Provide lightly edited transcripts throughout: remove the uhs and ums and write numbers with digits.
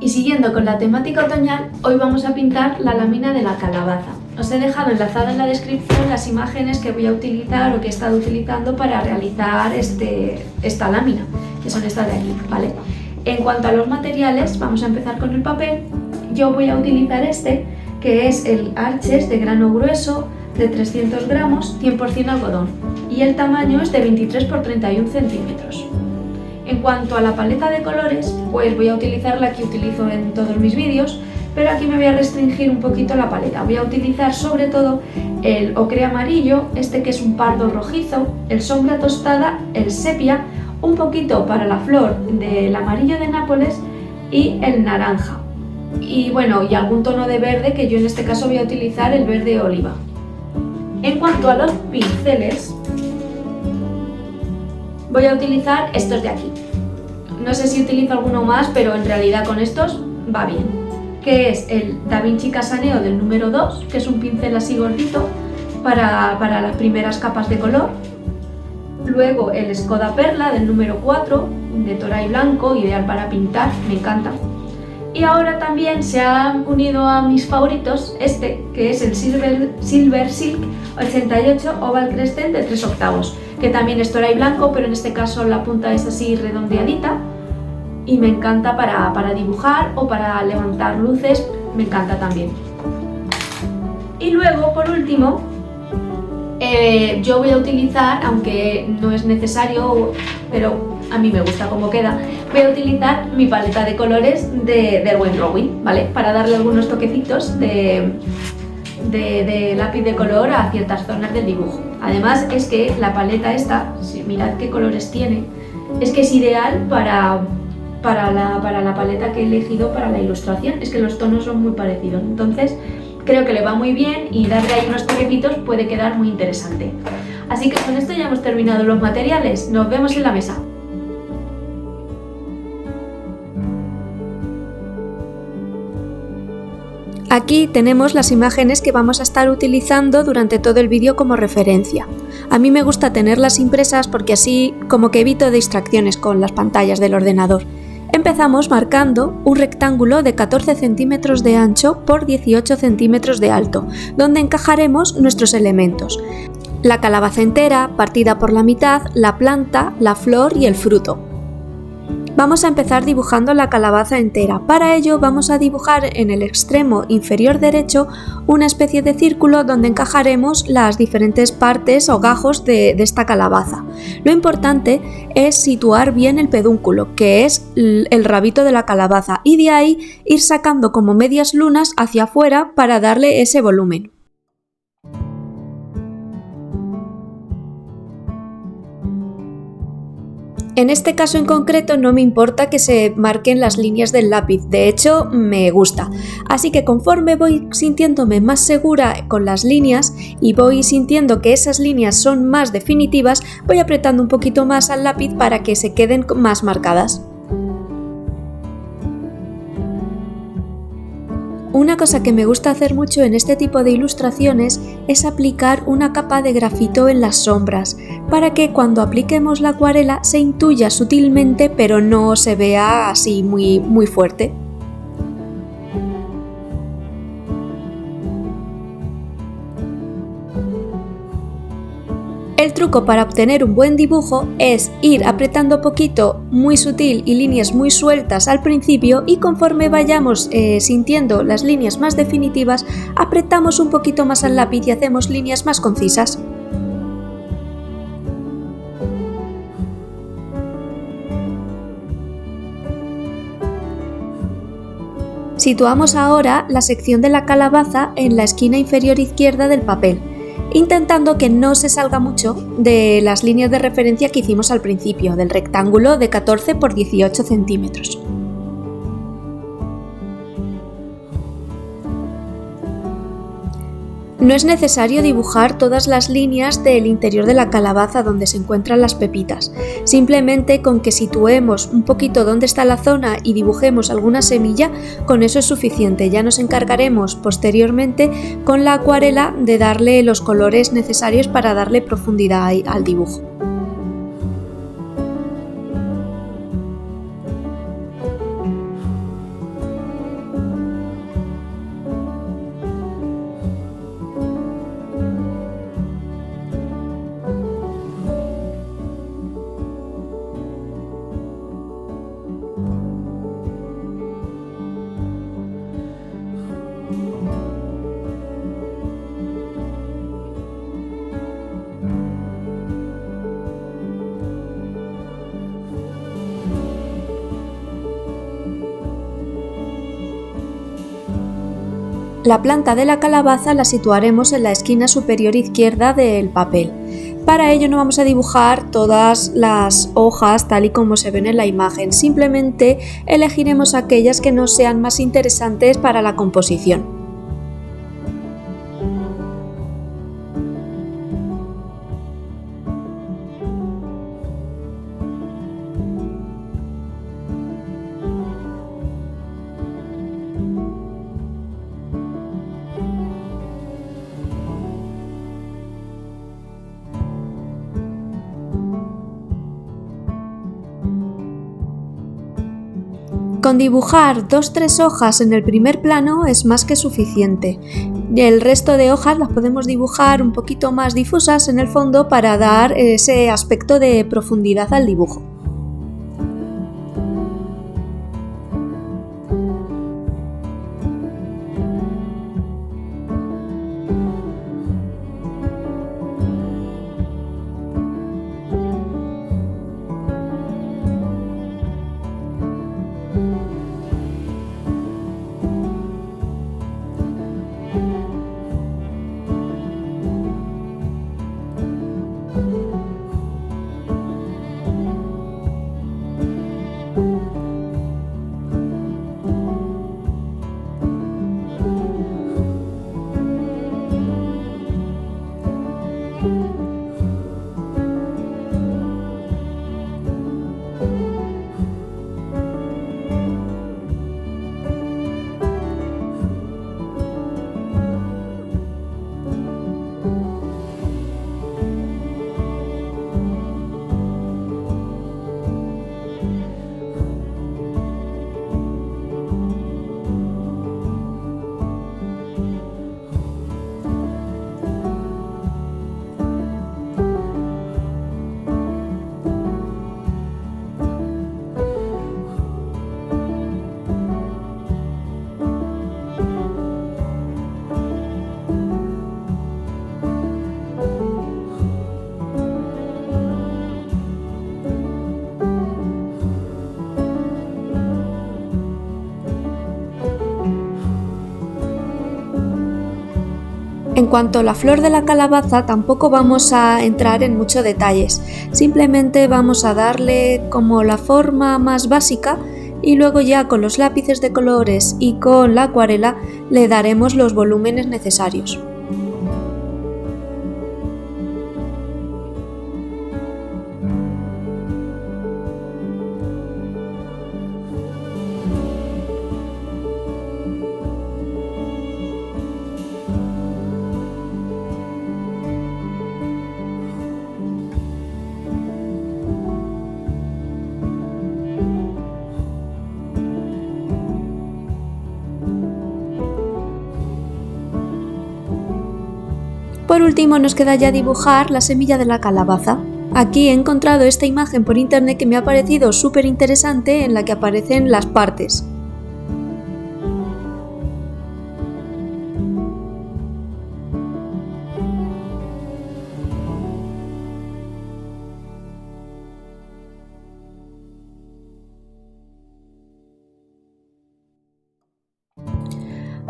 Y siguiendo con la temática otoñal, hoy vamos a pintar la lámina de la calabaza. Os he dejado enlazada en la descripción las imágenes que voy a utilizar o que he estado utilizando para realizar esta lámina, que son estas de aquí, ¿vale? En cuanto a los materiales, vamos a empezar con el papel. Yo voy a utilizar que es el Arches de grano grueso de 300 gramos, 100% algodón, y el tamaño es de 23 x 31 centímetros. En cuanto a la paleta de colores, pues voy a utilizar la que utilizo en todos mis vídeos, pero aquí me voy a restringir un poquito la paleta. Voy a utilizar sobre todo el ocre amarillo, que es un pardo rojizo, el sombra tostada, el sepia, un poquito para la flor del amarillo de Nápoles y el naranja. Y bueno, y algún tono de verde, que yo en este caso voy a utilizar el verde oliva. En cuanto a los pinceles, voy a utilizar estos de aquí. No sé si utilizo alguno más, pero en realidad con estos va bien. Que es el Da Vinci Casaneo del número 2, que es un pincel así gordito para las primeras capas de color. Luego el Skoda Perla del número 4, de toray blanco, ideal para pintar, me encanta. Y ahora también se ha unido a mis favoritos que es el Silver Silk 88 Oval Crescent de 3/8, que también es toray blanco, pero en este caso la punta es así redondeadita y me encanta para dibujar o para levantar luces, me encanta también. Y luego, por último, yo voy a utilizar, aunque no es necesario, pero a mí me gusta cómo queda, voy a utilizar mi paleta de colores de Derwent Drawing, ¿vale? Para darle algunos toquecitos de lápiz de color a ciertas zonas del dibujo. Además es que la paleta mirad qué colores tiene, es que es ideal para la paleta que he elegido para la ilustración, es que los tonos son muy parecidos, entonces creo que le va muy bien y darle ahí unos toquecitos puede quedar muy interesante. Así que con esto ya hemos terminado los materiales, nos vemos en la mesa. Aquí tenemos las imágenes que vamos a estar utilizando durante todo el vídeo como referencia. A mí me gusta tenerlas impresas porque así como que evito distracciones con las pantallas del ordenador. Empezamos marcando un rectángulo de 14 centímetros de ancho por 18 centímetros de alto, donde encajaremos nuestros elementos. La calabaza entera, partida por la mitad, la planta, la flor y el fruto. Vamos a empezar dibujando la calabaza entera. Para ello vamos a dibujar en el extremo inferior derecho una especie de círculo donde encajaremos las diferentes partes o gajos de esta calabaza. Lo importante es situar bien el pedúnculo, que es el rabito de la calabaza, y de ahí ir sacando como medias lunas hacia afuera para darle ese volumen. En este caso en concreto no me importa que se marquen las líneas del lápiz, de hecho me gusta. Así que conforme voy sintiéndome más segura con las líneas y voy sintiendo que esas líneas son más definitivas, voy apretando un poquito más al lápiz para que se queden más marcadas. Una cosa que me gusta hacer mucho en este tipo de ilustraciones es aplicar una capa de grafito en las sombras, para que cuando apliquemos la acuarela se intuya sutilmente pero no se vea así muy fuerte. El truco para obtener un buen dibujo es ir apretando poquito, muy sutil y líneas muy sueltas al principio, y conforme vayamos sintiendo las líneas más definitivas, apretamos un poquito más al lápiz y hacemos líneas más concisas. Situamos ahora la sección de la calabaza en la esquina inferior izquierda del papel, intentando que no se salga mucho de las líneas de referencia que hicimos al principio, del rectángulo de 14 por 18 centímetros. No es necesario dibujar todas las líneas del interior de la calabaza donde se encuentran las pepitas. Simplemente con que situemos un poquito dónde está la zona y dibujemos alguna semilla, con eso es suficiente. Ya nos encargaremos posteriormente con la acuarela de darle los colores necesarios para darle profundidad al dibujo. La planta de la calabaza la situaremos en la esquina superior izquierda del papel. Para ello no vamos a dibujar todas las hojas tal y como se ven en la imagen, simplemente elegiremos aquellas que nos sean más interesantes para la composición. Con dibujar 2-3 hojas en el primer plano es más que suficiente. El resto de hojas las podemos dibujar un poquito más difusas en el fondo para dar ese aspecto de profundidad al dibujo. En cuanto a la flor de la calabaza, tampoco vamos a entrar en muchos detalles, simplemente vamos a darle como la forma más básica y luego ya con los lápices de colores y con la acuarela le daremos los volúmenes necesarios. Por último nos queda ya dibujar la semilla de la calabaza. Aquí he encontrado esta imagen por internet que me ha parecido súper interesante, en la que aparecen las partes.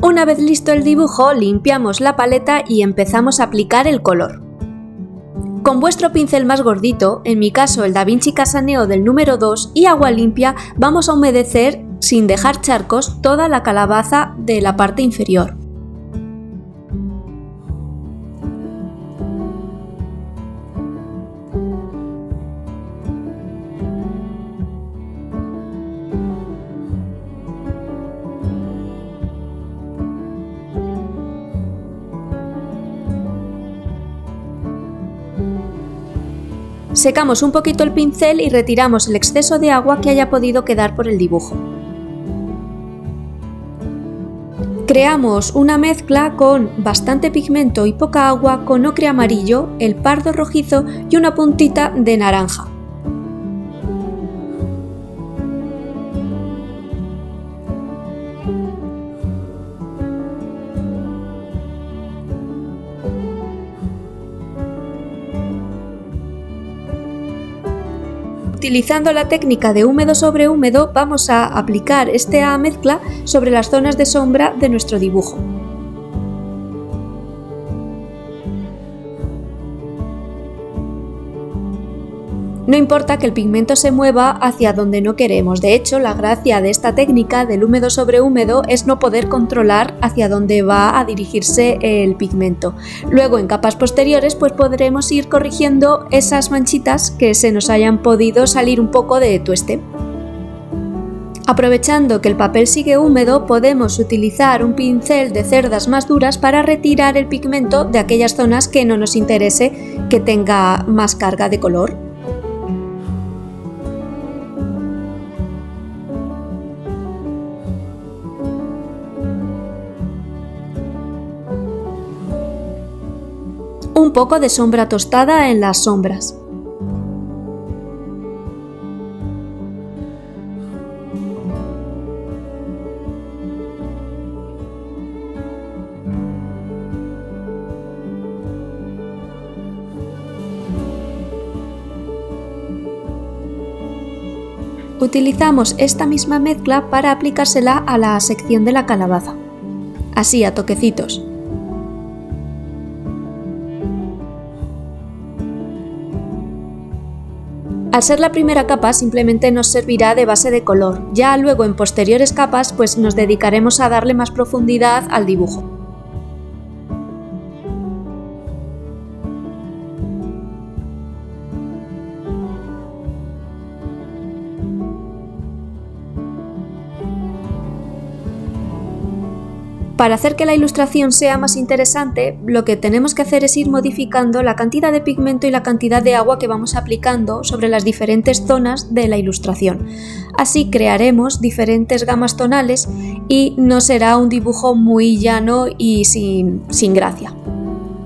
Una vez listo el dibujo, limpiamos la paleta y empezamos a aplicar el color. Con vuestro pincel más gordito, en mi caso el Da Vinci Casaneo del número 2 y agua limpia, vamos a humedecer, sin dejar charcos, toda la calabaza de la parte inferior. Secamos un poquito el pincel y retiramos el exceso de agua que haya podido quedar por el dibujo. Creamos una mezcla con bastante pigmento y poca agua con ocre amarillo, el pardo rojizo y una puntita de naranja. Utilizando la técnica de húmedo sobre húmedo, vamos a aplicar esta mezcla sobre las zonas de sombra de nuestro dibujo. No importa que el pigmento se mueva hacia donde no queremos, de hecho la gracia de esta técnica del húmedo sobre húmedo es no poder controlar hacia dónde va a dirigirse el pigmento. Luego en capas posteriores pues podremos ir corrigiendo esas manchitas que se nos hayan podido salir un poco de tueste. Aprovechando que el papel sigue húmedo, podemos utilizar un pincel de cerdas más duras para retirar el pigmento de aquellas zonas que no nos interese que tenga más carga de color. Un poco de sombra tostada en las sombras. Utilizamos esta misma mezcla para aplicársela a la sección de la calabaza, así a toquecitos. Al ser la primera capa simplemente nos servirá de base de color, ya luego en posteriores capas pues nos dedicaremos a darle más profundidad al dibujo. Para hacer que la ilustración sea más interesante, lo que tenemos que hacer es ir modificando la cantidad de pigmento y la cantidad de agua que vamos aplicando sobre las diferentes zonas de la ilustración. Así crearemos diferentes gamas tonales y no será un dibujo muy llano y sin gracia.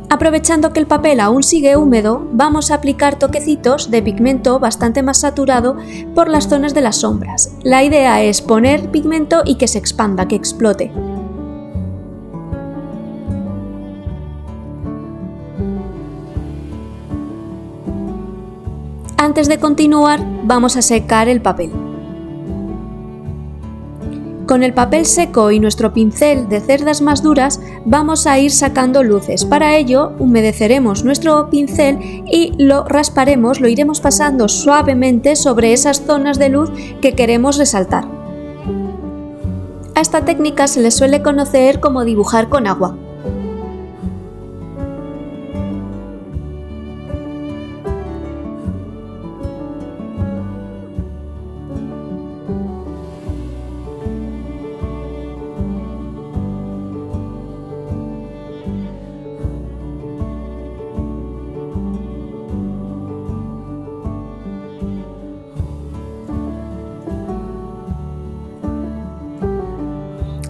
Aprovechando que el papel aún sigue húmedo, vamos a aplicar toquecitos de pigmento bastante más saturado por las zonas de las sombras. La idea es poner pigmento y que se expanda, que explote. Antes de continuar, vamos a secar el papel. Con el papel seco y nuestro pincel de cerdas más duras, vamos a ir sacando luces. Para ello, humedeceremos nuestro pincel y lo rasparemos, lo iremos pasando suavemente sobre esas zonas de luz que queremos resaltar. A esta técnica se le suele conocer como dibujar con agua.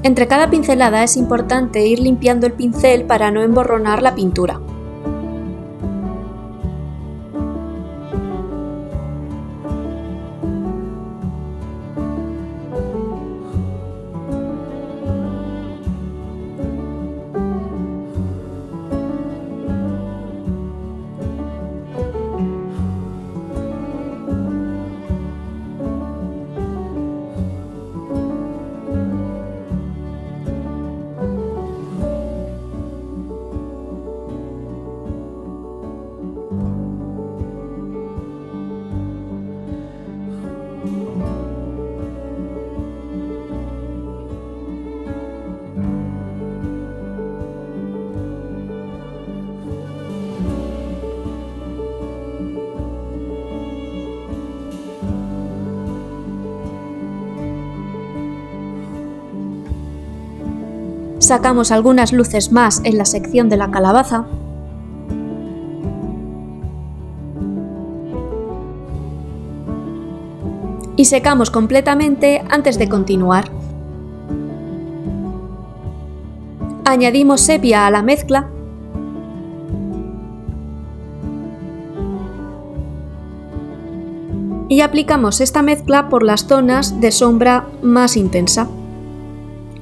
Entre cada pincelada es importante ir limpiando el pincel para no emborronar la pintura. Sacamos algunas luces más en la sección de la calabaza. Y secamos completamente antes de continuar. Añadimos sepia a la mezcla. Y aplicamos esta mezcla por las zonas de sombra más intensa.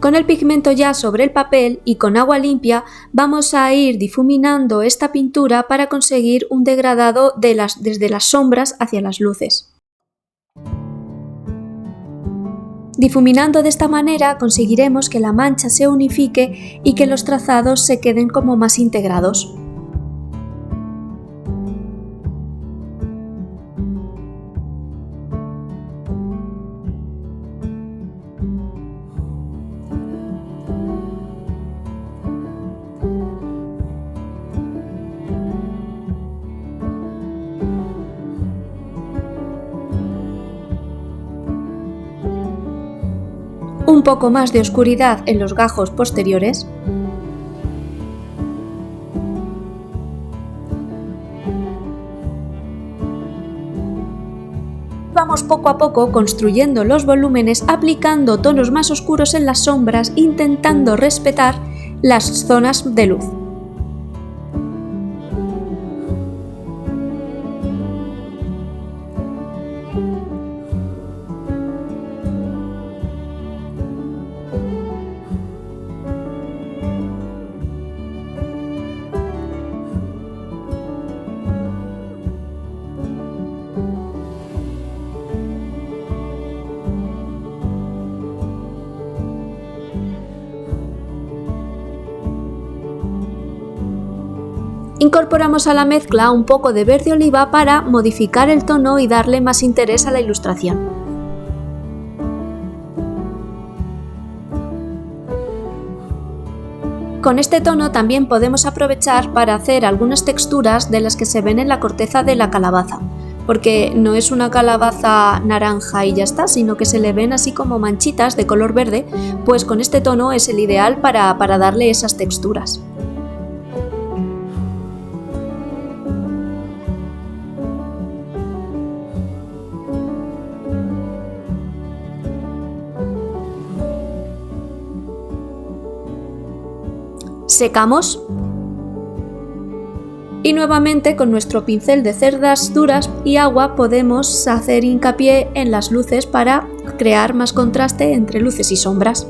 Con el pigmento ya sobre el papel y con agua limpia vamos a ir difuminando esta pintura para conseguir un degradado desde las sombras hacia las luces. Difuminando de esta manera conseguiremos que la mancha se unifique y que los trazados se queden como más integrados. poco más de oscuridad en los gajos posteriores. Vamos poco a poco construyendo los volúmenes, aplicando tonos más oscuros en las sombras, intentando respetar las zonas de luz. Incorporamos a la mezcla un poco de verde oliva para modificar el tono y darle más interés a la ilustración. Con este tono también podemos aprovechar para hacer algunas texturas de las que se ven en la corteza de la calabaza, porque no es una calabaza naranja y ya está, sino que se le ven así como manchitas de color verde, pues con este tono es el ideal para darle esas texturas. Secamos y nuevamente con nuestro pincel de cerdas duras y agua podemos hacer hincapié en las luces para crear más contraste entre luces y sombras.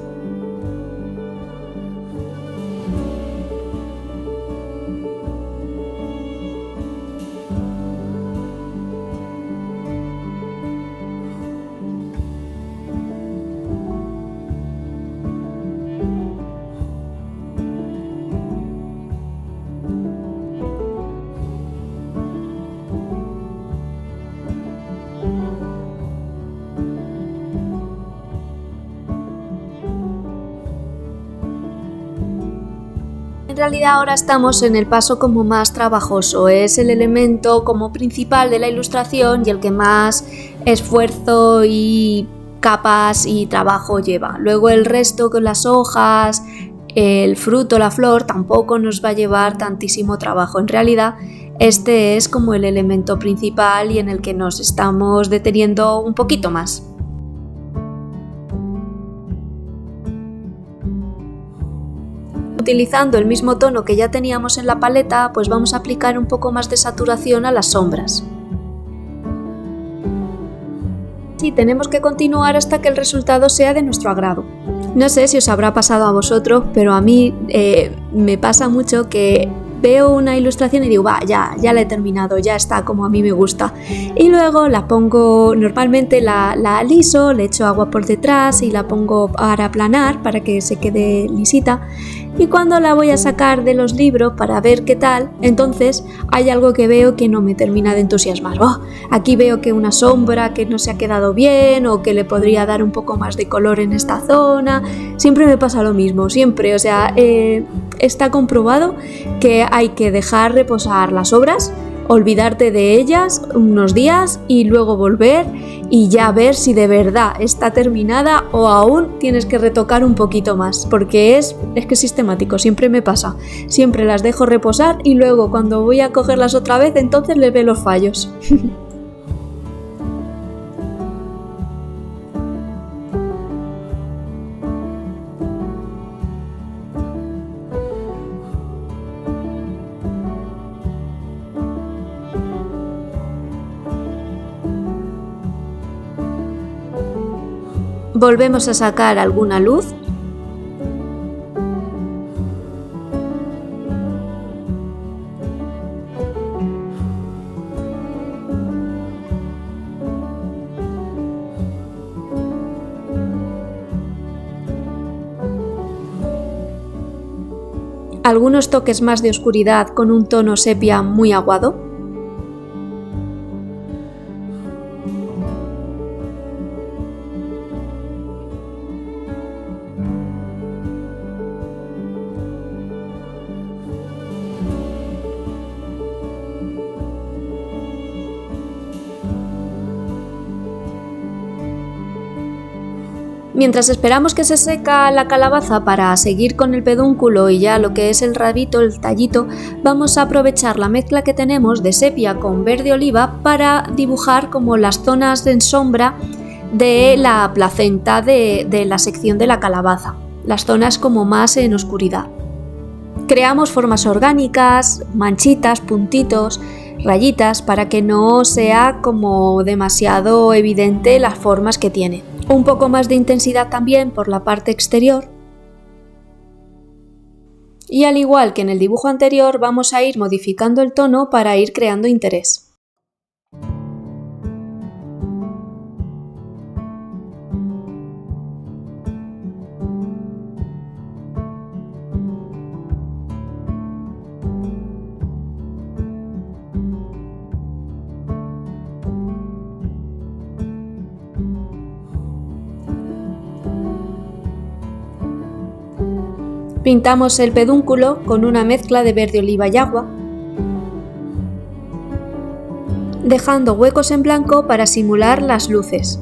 En realidad ahora estamos en el paso como más trabajoso, es el elemento como principal de la ilustración y el que más esfuerzo y capas y trabajo lleva. Luego el resto con las hojas, el fruto, la flor, tampoco nos va a llevar tantísimo trabajo. En realidad este es como el elemento principal y en el que nos estamos deteniendo un poquito más. Utilizando el mismo tono que ya teníamos en la paleta, pues vamos a aplicar un poco más de saturación a las sombras. Y tenemos que continuar hasta que el resultado sea de nuestro agrado. No sé si os habrá pasado a vosotros, pero a mí me pasa mucho que veo una ilustración y digo, ya la he terminado, ya está como a mí me gusta. Y luego la pongo, normalmente la aliso, le echo agua por detrás y la pongo para aplanar, para que se quede lisita. Y cuando la voy a sacar de los libros para ver qué tal, entonces hay algo que veo que no me termina de entusiasmar. Aquí veo que una sombra que no se ha quedado bien o que le podría dar un poco más de color en esta zona. Siempre me pasa lo mismo, siempre. O sea, está comprobado que hay que dejar reposar las obras, olvidarte de ellas unos días y luego volver y ya ver si de verdad está terminada o aún tienes que retocar un poquito más, porque es que es sistemático, siempre me pasa, siempre las dejo reposar y luego cuando voy a cogerlas otra vez entonces les veo los fallos. Volvemos a sacar alguna luz. Algunos toques más de oscuridad con un tono sepia muy aguado. Mientras esperamos que se seca la calabaza para seguir con el pedúnculo y ya lo que es el rabito, el tallito, vamos a aprovechar la mezcla que tenemos de sepia con verde oliva para dibujar como las zonas en sombra de la placenta de la sección de la calabaza, las zonas como más en oscuridad. Creamos formas orgánicas, manchitas, puntitos, rayitas para que no sea como demasiado evidente las formas que tiene. Un poco más de intensidad también por la parte exterior. Y al igual que en el dibujo anterior, vamos a ir modificando el tono para ir creando interés. Pintamos el pedúnculo con una mezcla de verde oliva y agua, dejando huecos en blanco para simular las luces.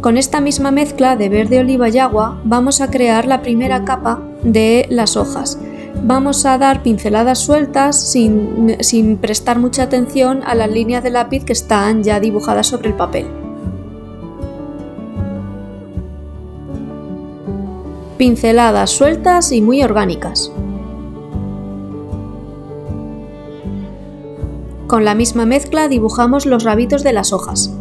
Con esta misma mezcla de verde oliva y agua vamos a crear la primera capa de las hojas. Vamos a dar pinceladas sueltas sin prestar mucha atención a las líneas de lápiz que están ya dibujadas sobre el papel. Pinceladas sueltas y muy orgánicas. Con la misma mezcla dibujamos los rabitos de las hojas.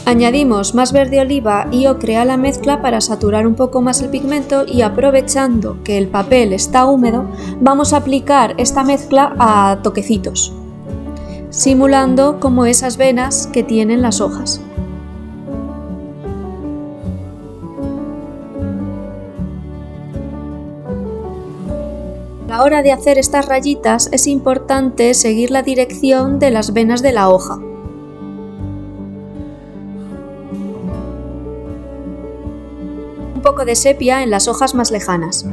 Añadimos más verde oliva y ocre a la mezcla para saturar un poco más el pigmento y aprovechando que el papel está húmedo, vamos a aplicar esta mezcla a toquecitos, simulando como esas venas que tienen las hojas. A la hora de hacer estas rayitas es importante seguir la dirección de las venas de la hoja. Un poco de sepia en las hojas más lejanas.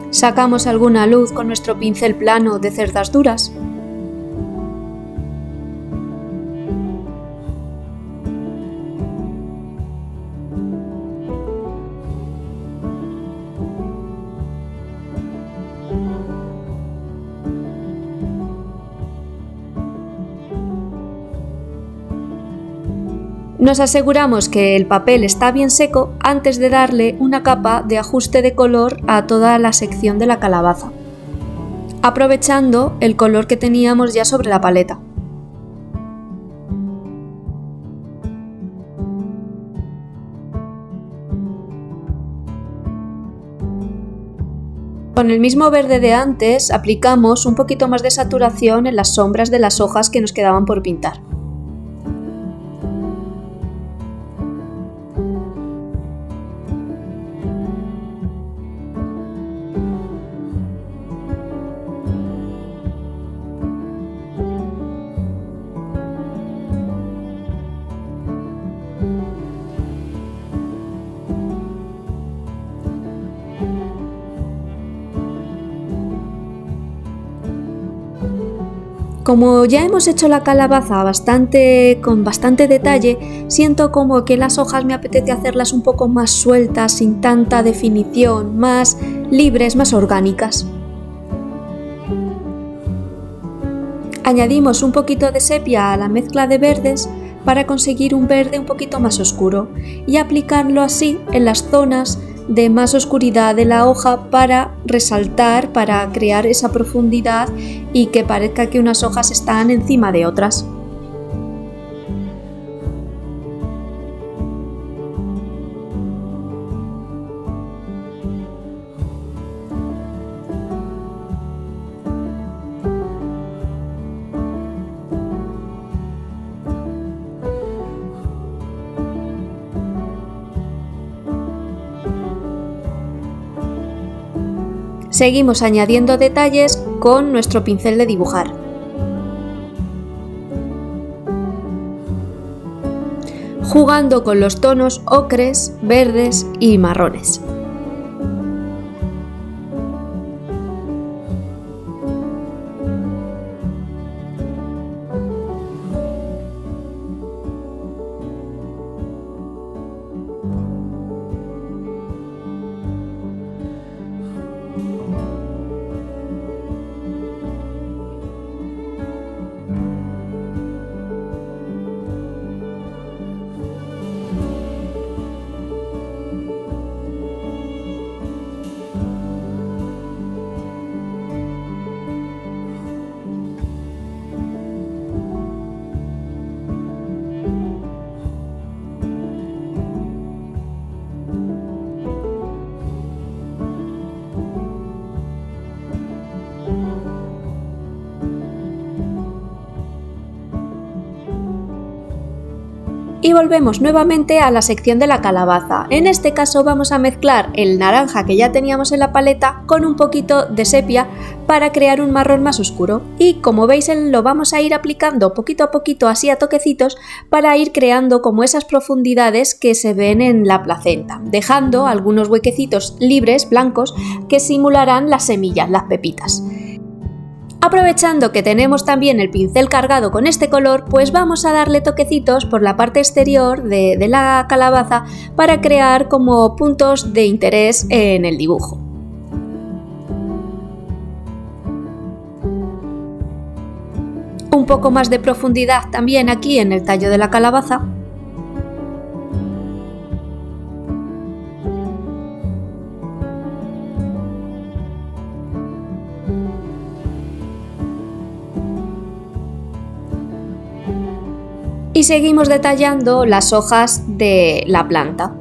Sacamos alguna luz con nuestro pincel plano de cerdas duras. Nos aseguramos que el papel está bien seco antes de darle una capa de ajuste de color a toda la sección de la calabaza, aprovechando el color que teníamos ya sobre la paleta. Con el mismo verde de antes aplicamos un poquito más de saturación en las sombras de las hojas que nos quedaban por pintar. Como ya hemos hecho la calabaza con bastante detalle, siento como que las hojas me apetece hacerlas un poco más sueltas, sin tanta definición, más libres, más orgánicas. Añadimos un poquito de sepia a la mezcla de verdes para conseguir un verde un poquito más oscuro y aplicarlo así en las zonas de más oscuridad de la hoja para resaltar, para crear esa profundidad y que parezca que unas hojas están encima de otras. Seguimos añadiendo detalles con nuestro pincel de dibujar. Jugando con los tonos ocres, verdes y marrones. Y volvemos nuevamente a la sección de la calabaza. En este caso vamos a mezclar el naranja que ya teníamos en la paleta con un poquito de sepia para crear un marrón más oscuro. Y como veis lo vamos a ir aplicando poquito a poquito, así a toquecitos, para ir creando como esas profundidades que se ven en la placenta, dejando algunos huequecitos libres, blancos, que simularán las semillas, las pepitas. Aprovechando que tenemos también el pincel cargado con este color, pues vamos a darle toquecitos por la parte exterior de la calabaza para crear como puntos de interés en el dibujo. Un poco más de profundidad también aquí en el tallo de la calabaza. Y seguimos detallando las hojas de la planta.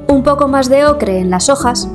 Un poco más de ocre en las hojas.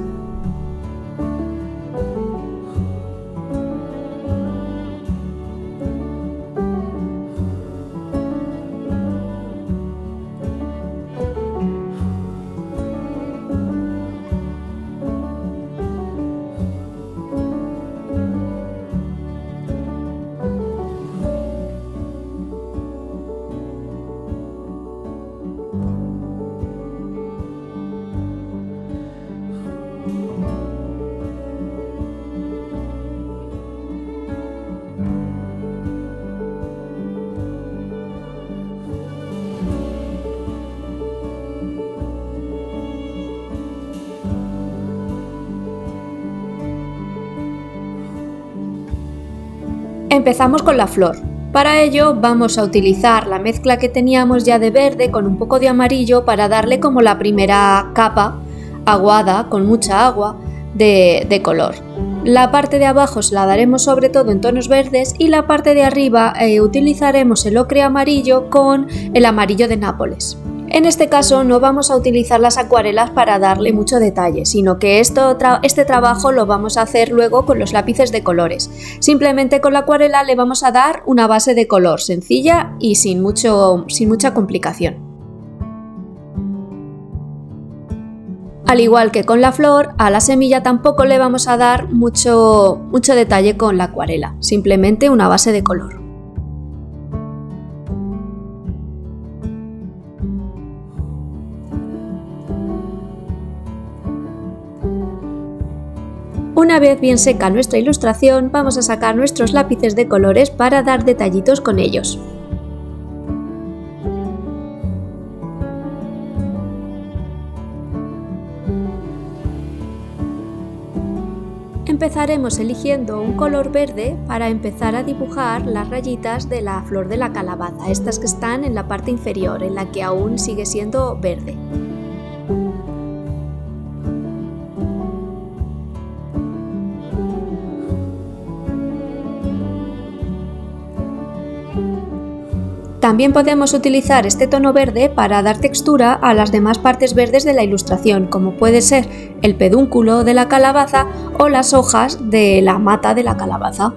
Empezamos con la flor. Para ello vamos a utilizar la mezcla que teníamos ya de verde con un poco de amarillo para darle como la primera capa aguada, con mucha agua, de color. La parte de abajo se la daremos sobre todo en tonos verdes y la parte de arriba utilizaremos el ocre amarillo con el amarillo de Nápoles. En este caso no vamos a utilizar las acuarelas para darle mucho detalle, sino que este trabajo lo vamos a hacer luego con los lápices de colores. Simplemente con la acuarela le vamos a dar una base de color sencilla y sin mucha complicación. Al igual que con la flor, a la semilla tampoco le vamos a dar mucho detalle con la acuarela, simplemente una base de color. Una vez bien seca nuestra ilustración, vamos a sacar nuestros lápices de colores para dar detallitos con ellos. Empezaremos eligiendo un color verde para empezar a dibujar las rayitas de la flor de la calabaza, estas que están en la parte inferior, en la que aún sigue siendo verde. También podemos utilizar este tono verde para dar textura a las demás partes verdes de la ilustración, como puede ser el pedúnculo de la calabaza o las hojas de la mata de la calabaza.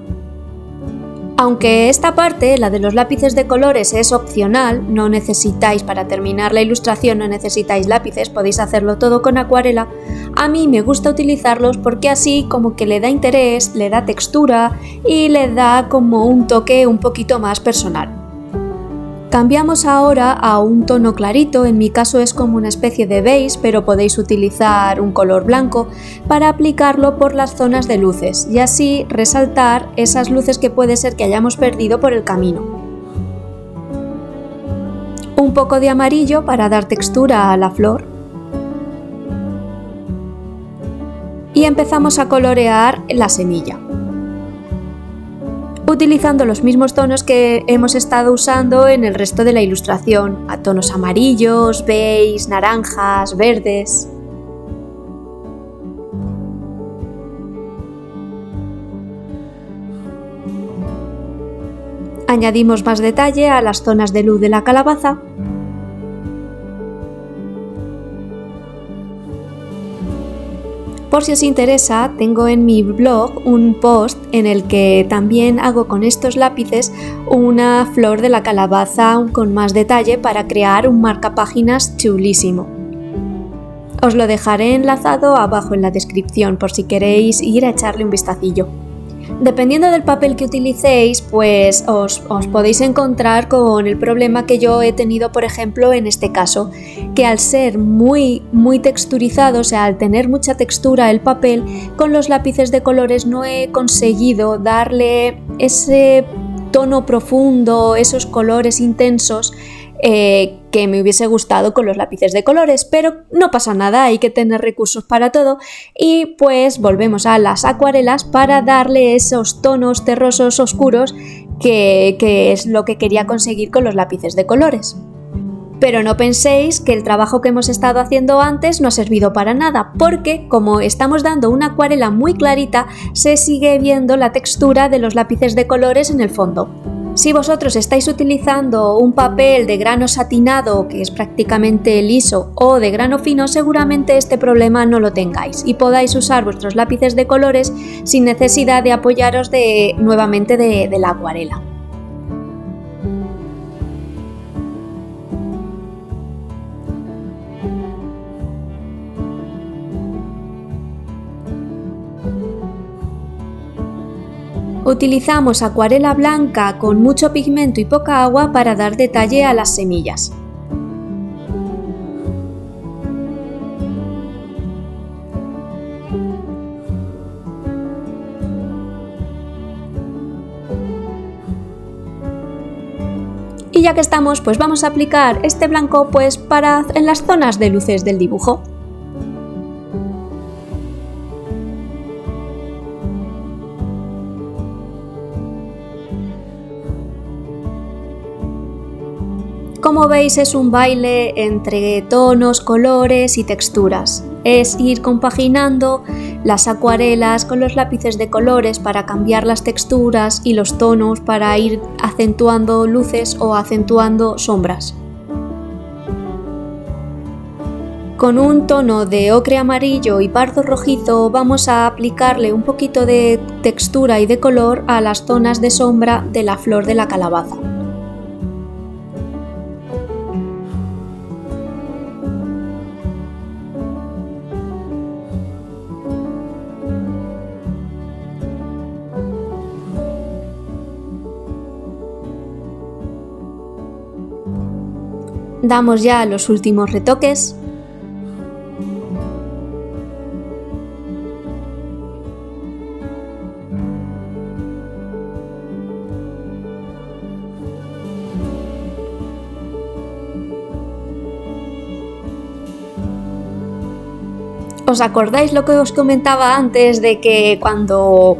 Aunque esta parte, la de los lápices de colores, es opcional, no necesitáis para terminar la ilustración, no necesitáis lápices, podéis hacerlo todo con acuarela, a mí me gusta utilizarlos porque así como que le da interés, le da textura y le da como un toque un poquito más personal. Cambiamos ahora a un tono clarito, en mi caso es como una especie de beige, pero podéis utilizar un color blanco para aplicarlo por las zonas de luces y así resaltar esas luces que puede ser que hayamos perdido por el camino. Un poco de amarillo para dar textura a la flor. Y empezamos a colorear la semilla, utilizando los mismos tonos que hemos estado usando en el resto de la ilustración, a tonos amarillos, beige, naranjas, verdes. Añadimos más detalle a las zonas de luz de la calabaza. Por si os interesa, tengo en mi blog un post en el que también hago con estos lápices una flor de la calabaza con más detalle para crear un marcapáginas chulísimo. Os lo dejaré enlazado abajo en la descripción por si queréis ir a echarle un vistacillo. Dependiendo del papel que utilicéis, pues os podéis encontrar con el problema que yo he tenido, por ejemplo, en este caso, que al ser muy texturizado, o sea, al tener mucha textura el papel, con los lápices de colores no he conseguido darle ese tono profundo, esos colores intensos que me hubiese gustado con los lápices de colores, pero no pasa nada, hay que tener recursos para todo y pues volvemos a las acuarelas para darle esos tonos terrosos oscuros que es lo que quería conseguir con los lápices de colores. Pero no penséis que el trabajo que hemos estado haciendo antes no ha servido para nada, porque como estamos dando una acuarela muy clarita, se sigue viendo la textura de los lápices de colores en el fondo. Si vosotros estáis utilizando un papel de grano satinado que es prácticamente liso o de grano fino, seguramente este problema no lo tengáis y podáis usar vuestros lápices de colores sin necesidad de apoyaros nuevamente de la acuarela. Utilizamos acuarela blanca con mucho pigmento y poca agua para dar detalle a las semillas. Y ya que estamos, pues vamos a aplicar este blanco en las zonas de luces del dibujo. Como veis, es un baile entre tonos, colores y texturas. Es ir compaginando las acuarelas con los lápices de colores para cambiar las texturas y los tonos para ir acentuando luces o acentuando sombras. Con un tono de ocre amarillo y pardo rojizo vamos a aplicarle un poquito de textura y de color a las zonas de sombra de la flor de la calabaza. Damos ya los últimos retoques. ¿Os acordáis lo que os comentaba antes de que cuando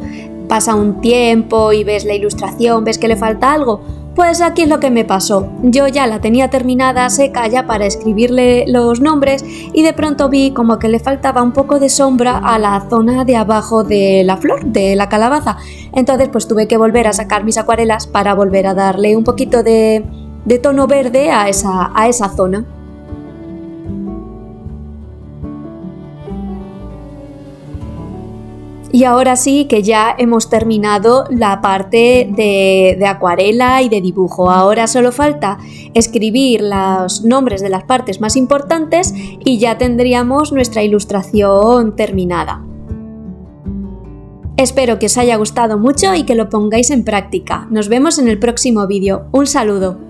pasa un tiempo y ves la ilustración, ves que le falta algo? Pues aquí es lo que me pasó. Yo ya la tenía terminada, seca ya para escribirle los nombres y de pronto vi como que le faltaba un poco de sombra a la zona de abajo de la flor, de la calabaza. Entonces pues tuve que volver a sacar mis acuarelas para volver a darle un poquito de tono verde a esa zona. Y ahora sí que ya hemos terminado la parte de acuarela y de dibujo. Ahora solo falta escribir los nombres de las partes más importantes y ya tendríamos nuestra ilustración terminada. Espero que os haya gustado mucho y que lo pongáis en práctica. Nos vemos en el próximo vídeo. Un saludo.